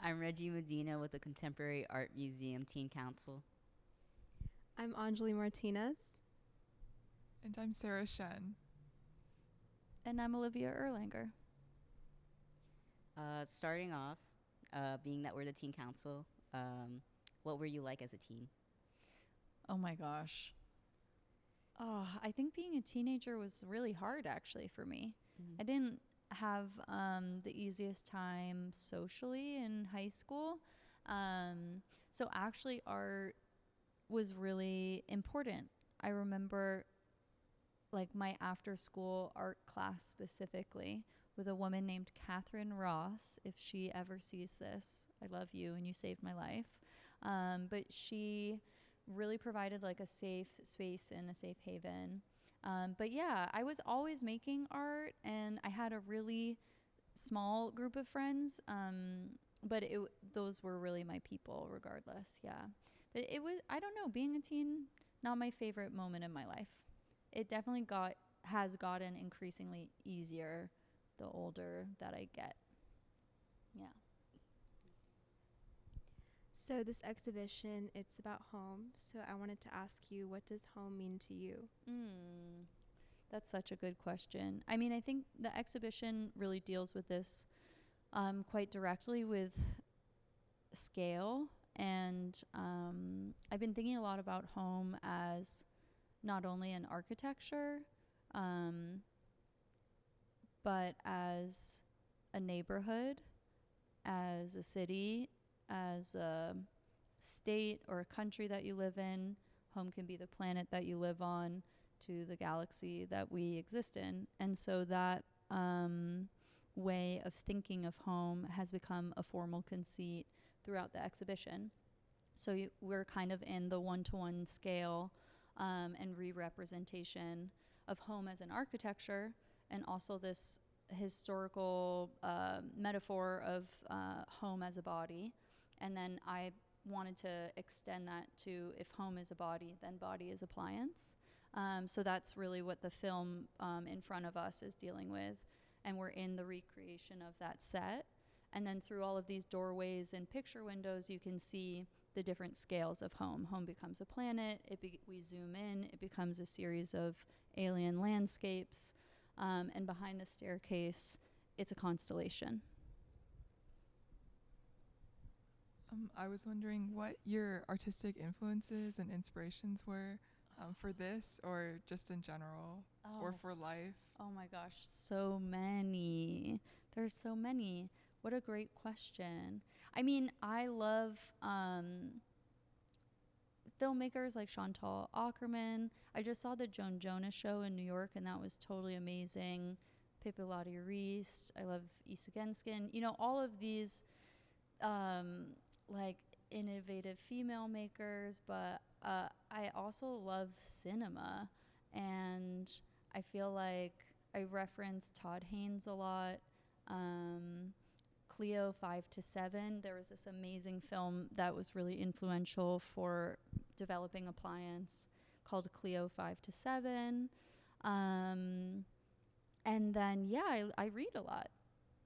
I'm Reggie Medina with the Contemporary Art Museum Teen Council. I'm Anjali Martinez. And I'm Sarah Shen. And I'm Olivia Erlanger. Starting off, being that we're the Teen Council, what were you like as a teen? Oh my gosh. Oh, I think being a teenager was really hard actually for me. I didn't have the easiest time socially in high school. So actually art was really important. I remember like my after school art class specifically with a woman named Catherine Ross. If she ever sees this, I love you and you saved my life. But she really provided like a safe space and a safe haven. But yeah, I was always making art and I had a really small group of friends. But those were really my people regardless. Yeah. But it was, I don't know, being a teen, not my favorite moment in my life. It definitely has gotten increasingly easier the older that I get. Yeah. So this exhibition, it's about home. So I wanted to ask you, what does home mean to you? That's such a good question. I mean, I think the exhibition really deals with this quite directly with scale. And I've been thinking a lot about home as not only an architecture, but as a neighborhood, as a city, as a state or a country that you live in. Home can be the planet that you live on to the galaxy that we exist in. And so that way of thinking of home has become a formal conceit throughout the exhibition. So we're kind of in the one-to-one scale and re-representation of home as an architecture, and also this historical metaphor of home as a body. And then I wanted to extend that to, if home is a body, then body is appliance. So that's really what the film in front of us is dealing with. And we're in the recreation of that set. And then through all of these doorways and picture windows, you can see the different scales of home. Home becomes a planet. We zoom in. It becomes a series of alien landscapes. And behind the staircase, it's a constellation. I was wondering what your artistic influences and inspirations were for this, or just in general, or for life. Oh my gosh, so many. There's so many. What a great question. I mean, I love filmmakers like Chantal Ackerman. I just saw the Joan Jonas show in New York, and that was totally amazing. Pippi Reese. I love Isa Genskin. You know, all of these like innovative female makers, but I also love cinema, and I feel like I reference Todd Haynes a lot. Cleo 5 to 7, there was this amazing film that was really influential for developing appliance called Cleo 5 to 7. And then, yeah, I read a lot.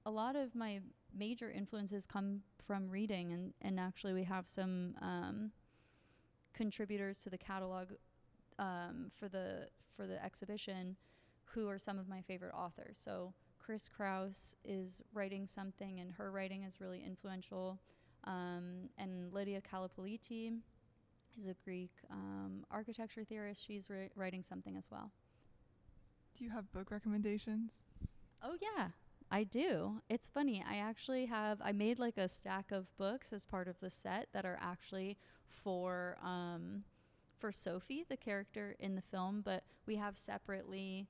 A lot of my major influences come from reading, and actually we have some contributors to the catalog for the exhibition who are some of my favorite authors. So Chris Kraus is writing something, and her writing is really influential. And Lydia Kalopoliti is a Greek architecture theorist. She's writing something as well. Do you have book recommendations? Oh, yeah, I do. It's funny. I made like a stack of books as part of the set that are actually for Sophie, the character in the film, but we have separately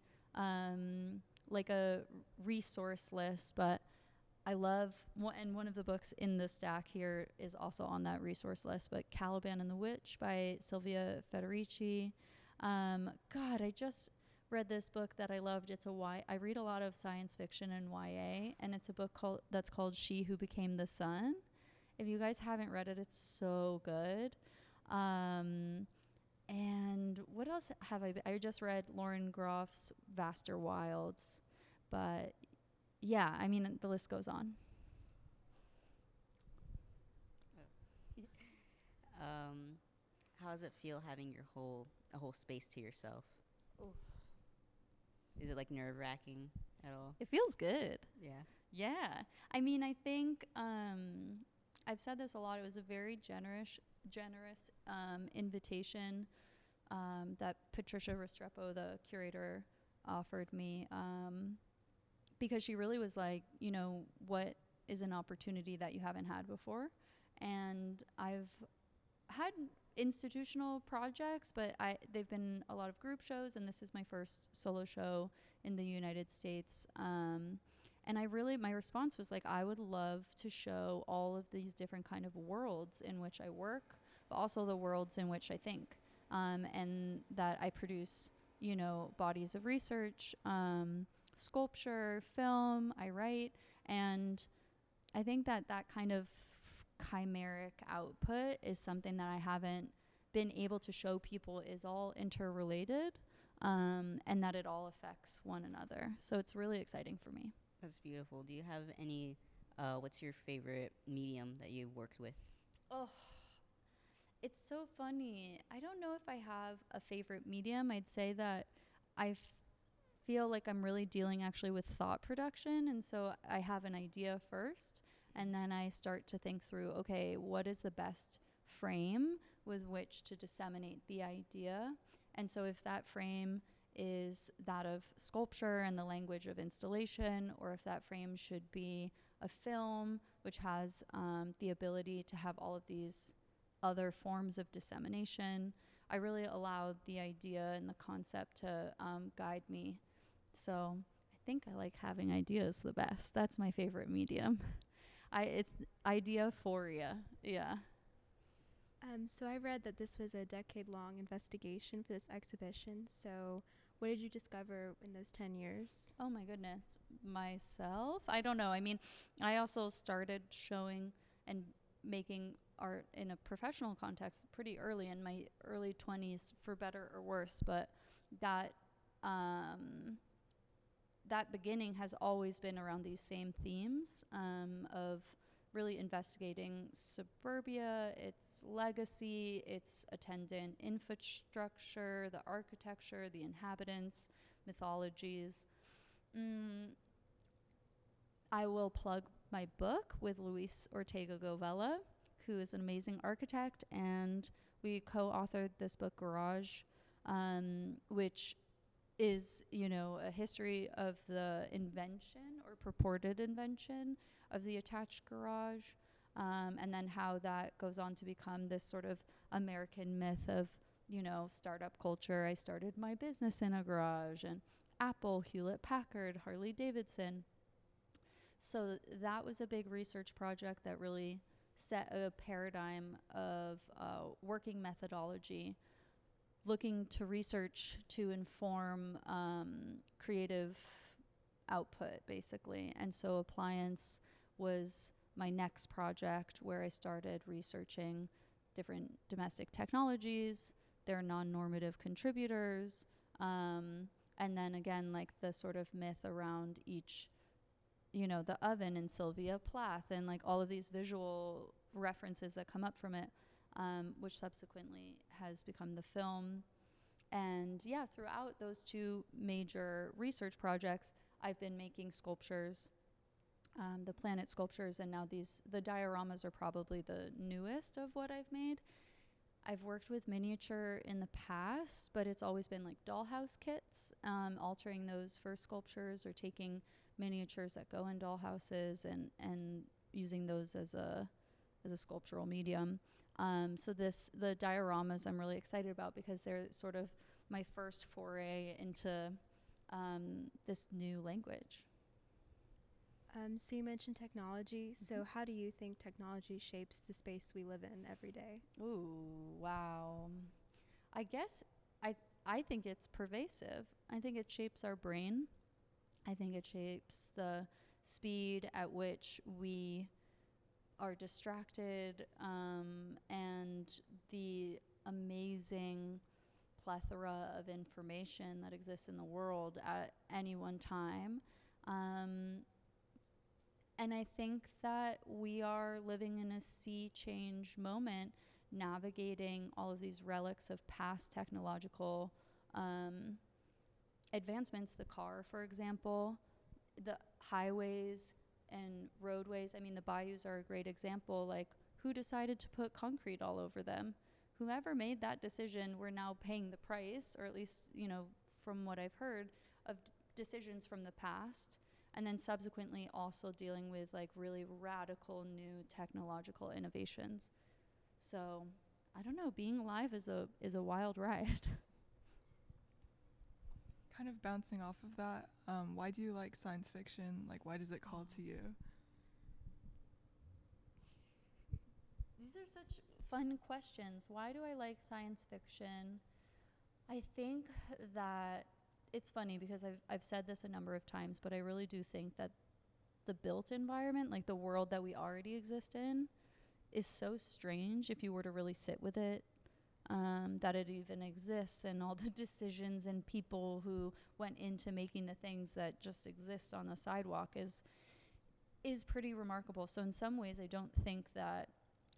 like a resource list. But I love, and one of the books in the stack here is also on that resource list, but Caliban and the Witch by Silvia Federici. God, I just read this book that I loved. I read a lot of science fiction and YA, and it's a book that's called She Who Became the Sun. If you guys haven't read it, it's so good. And what else have I just read Lauren Groff's Vaster Wilds, but yeah, I mean, the list goes on. how does it feel having a whole space to yourself? Oof. Is it like nerve wracking at all? It feels good. Yeah. Yeah. I mean, I think I've said this a lot. It was a very generous invitation that Patricia Restrepo, the curator, offered me because she really was like, you know, what is an opportunity that you haven't had before? And I've had institutional projects, but they've been a lot of group shows, and this is my first solo show in the United States. And my response was like, I would love to show all of these different kind of worlds in which I work, but also the worlds in which I think, and that I produce, you know, bodies of research, sculpture, film, I write. And I think that kind of chimeric output is something that I haven't been able to show people is all interrelated, and that it all affects one another. So it's really exciting for me. That's beautiful. Do you have any, what's your favorite medium that you've worked with? Oh, it's so funny. I don't know if I have a favorite medium. I'd say that I feel like I'm really dealing actually with thought production. And so I have an idea first, and then I start to think through, okay, what is the best frame with which to disseminate the idea? And so if that frame is that of sculpture and the language of installation, or if that frame should be a film, which has the ability to have all of these other forms of dissemination, I really allow the idea and the concept to guide me. So I think I like having ideas the best. That's my favorite medium. It's ideaphoria. Yeah. So I read that this was a decade-long investigation for this exhibition. So what did you discover in those 10 years? Oh my goodness. Myself? I don't know. I mean, I also started showing and making art in a professional context pretty early, in my early 20s, for better or worse. But that that beginning has always been around these same themes of really investigating suburbia, its legacy, its attendant infrastructure, the architecture, the inhabitants, mythologies. I will plug my book with Luis Ortega Govella, who is an amazing architect, and we co-authored this book, Garage, which is, you know, a history of the invention or purported invention of the attached garage, and then how that goes on to become this sort of American myth of, you know, startup culture. I started my business in a garage, and Apple, Hewlett Packard, Harley Davidson. So that was a big research project that really set a paradigm of working methodology, looking to research to inform creative output, basically. And so Appliance was my next project, where I started researching different domestic technologies, their non-normative contributors, and then again, like the sort of myth around each, you know, the oven and Sylvia Plath, and like all of these visual references that come up from it, which subsequently has become the film. And yeah, throughout those two major research projects, I've been making sculptures, the planet sculptures, and now the dioramas are probably the newest of what I've made. I've worked with miniature in the past, but it's always been like dollhouse kits, altering those for sculptures, or taking miniatures that go in dollhouses and using those as a sculptural medium. So the dioramas I'm really excited about, because they're sort of my first foray into this new language. So you mentioned technology. So how do you think technology shapes the space we live in every day? Ooh, wow. I guess I think it's pervasive. I think it shapes our brain. I think it shapes the speed at which we are distracted, and the amazing plethora of information that exists in the world at any one time. And I think that we are living in a sea change moment navigating all of these relics of past technological advancements. The car, for example, the highways and roadways. I mean, the bayous are a great example. Like, who decided to put concrete all over them? Whoever made that decision, we're now paying the price, or at least, from what I've heard, of decisions from the past. And then subsequently also dealing with like really radical new technological innovations. So I don't know, being alive is a wild ride. Kind of bouncing off of that, why do you like science fiction? Like, why does it call to you? These are such fun questions. Why do I like science fiction? I think that it's funny because I've said this a number of times, but I really do think that the built environment, like the world that we already exist in, is so strange if you were to really sit with it, that it even exists, and all the decisions and people who went into making the things that just exist on the sidewalk is pretty remarkable. So in some ways, I don't think that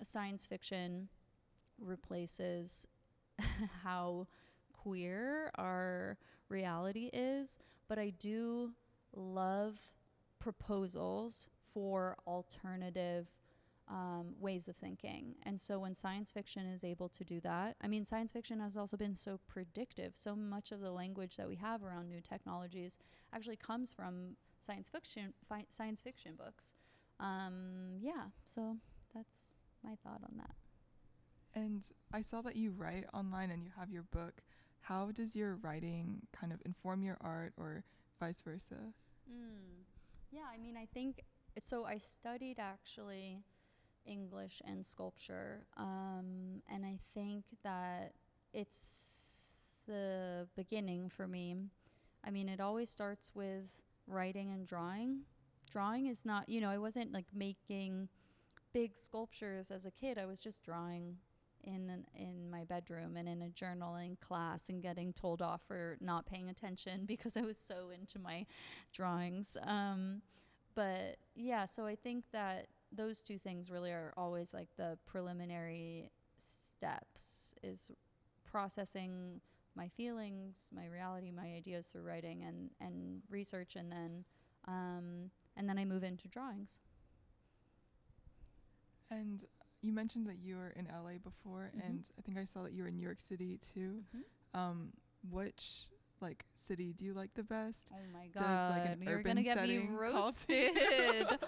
science fiction replaces how queer our reality is, but I do love proposals for alternative ways of thinking. And so when science fiction is able to do that, I mean, science fiction has also been so predictive. So much of the language that we have around new technologies actually comes from science fiction books. Yeah, so that's my thought on that. And I saw that you write online and you have your book. How does your writing kind of inform your art, or vice versa? Yeah, I mean, I think, so I studied actually English and sculpture, and I think that it's the beginning for me. I mean, it always starts with writing and drawing. Drawing is not, I wasn't like making big sculptures as a kid. I was just drawing in my bedroom and in a journaling class and getting told off for not paying attention because I was so into my drawings. But yeah, so I think that those two things really are always like the preliminary steps, is processing my feelings, my reality, my ideas through writing and research, and then I move into drawings. And you mentioned that you were in LA before, and I think I saw that you were in New York City too. Which city do you like the best? Oh my Does God, an you're urban gonna get me setting call to you? roasted.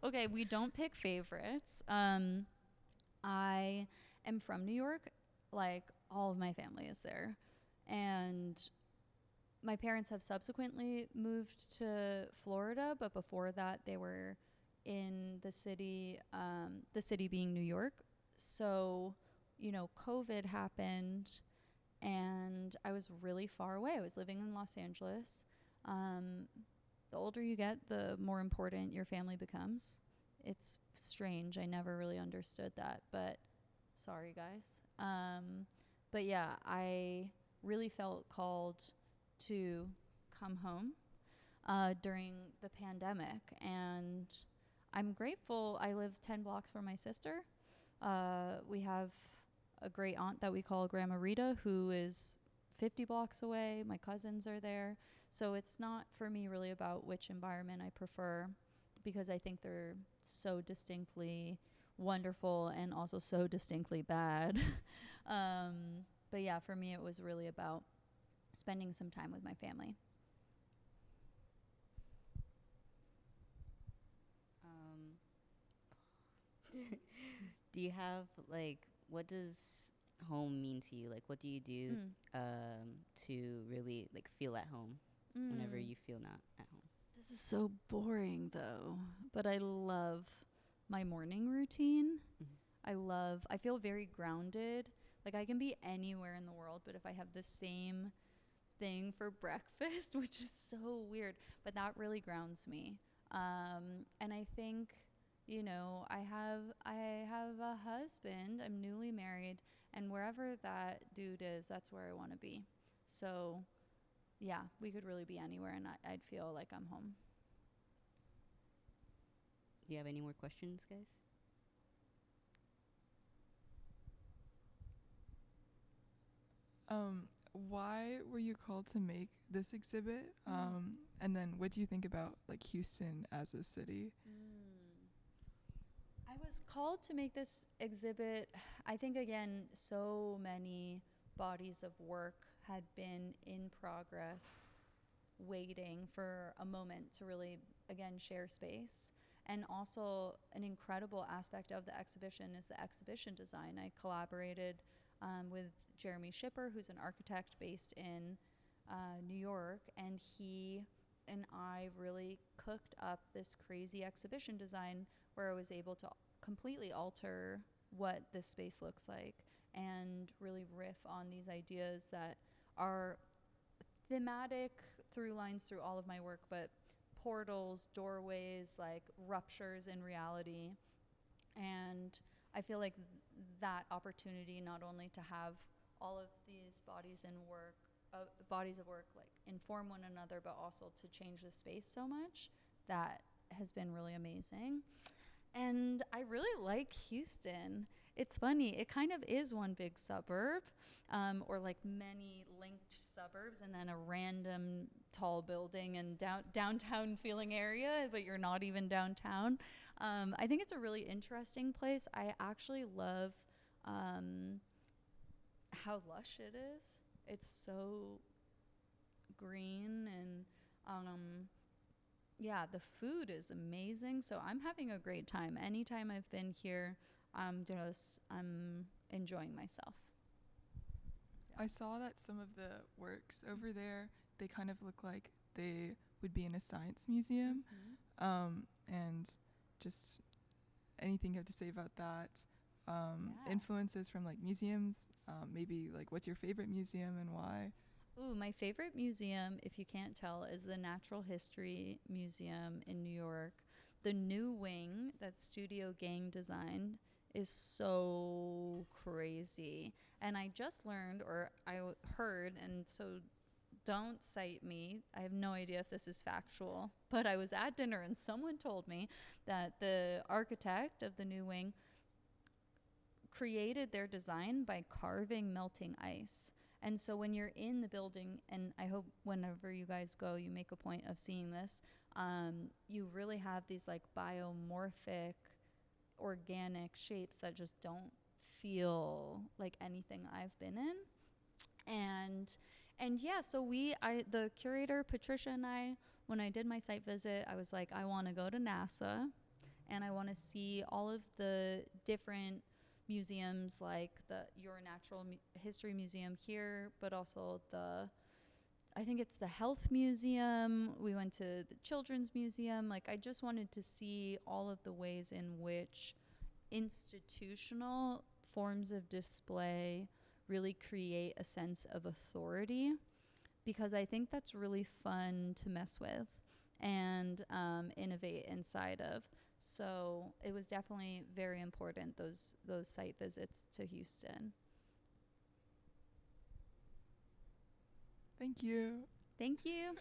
Okay, we don't pick favorites. I am from New York. Like, all of my family is there. And my parents have subsequently moved to Florida, but before that they were in the city being New York. So, COVID happened and I was really far away. I was living in Los Angeles. The older you get, the more important your family becomes. It's strange. I never really understood that, but sorry, guys. But yeah, I really felt called to come home during the pandemic, and I'm grateful. I live 10 blocks from my sister. We have a great aunt that we call Grandma Rita, who is 50 blocks away. My cousins are there. So it's not for me really about which environment I prefer, because I think they're so distinctly wonderful and also so distinctly bad. But yeah, for me it was really about spending some time with my family. Do you have what does home mean to you? Like, what do you do to really feel at home whenever you feel not at home? This is so boring though, but I love my morning routine. I feel very grounded. Like, I can be anywhere in the world, but if I have the same thing for breakfast, which is so weird, but that really grounds me. And I think, I have a husband. I'm newly married, and wherever that dude is, that's where I want to be. So yeah, we could really be anywhere and I'd feel like I'm home. Do you have any more questions, guys? Why were you called to make this exhibit? And then what do you think about like Houston as a city? I was called to make this exhibit. I think, again, so many bodies of work had been in progress, waiting for a moment to really, again, share space. And also, an incredible aspect of the exhibition is the exhibition design. I collaborated with Jeremy Shipper, who's an architect based in New York, and he and I really cooked up this crazy exhibition design where I was able to completely alter what this space looks like and really riff on these ideas that are thematic through lines through all of my work, but portals, doorways, like ruptures in reality. And I feel like that opportunity, not only to have all of these bodies of work like inform one another, but also to change the space so much, that has been really amazing. And I really like Houston. It's funny, it kind of is one big suburb, or like many linked suburbs, and then a random tall building and downtown feeling area, but you're not even downtown. I think it's a really interesting place. I actually love how lush it is. It's so green, and yeah, the food is amazing. So I'm having a great time. Anytime I've been here, I'm enjoying myself. I saw that some of the works over there, they kind of look like they would be in a science museum. And just anything you have to say about that? Influences from like museums, maybe like what's your favorite museum and why? Ooh, my favorite museum, if you can't tell, is the Natural History Museum in New York. The new wing that Studio Gang designed is so crazy. And I just learned, or I heard, and so don't cite me, I have no idea if this is factual, but I was at dinner and someone told me that the architect of the new wing created their design by carving melting ice. And so when you're in the building, and I hope whenever you guys go, you make a point of seeing this, you really have these like biomorphic, organic shapes that just don't feel like anything I've been in. And yeah, so the curator, Patricia, and I, when I did my site visit, I was like, I want to go to NASA, and I want to see all of the different museums, like your Natural History Museum here, but also I think it's the Health Museum. We went to the Children's Museum. Like, I just wanted to see all of the ways in which institutional forms of display really create a sense of authority, because I think that's really fun to mess with and innovate inside of. So it was definitely very important, those site visits to Houston. Thank you. Thank you.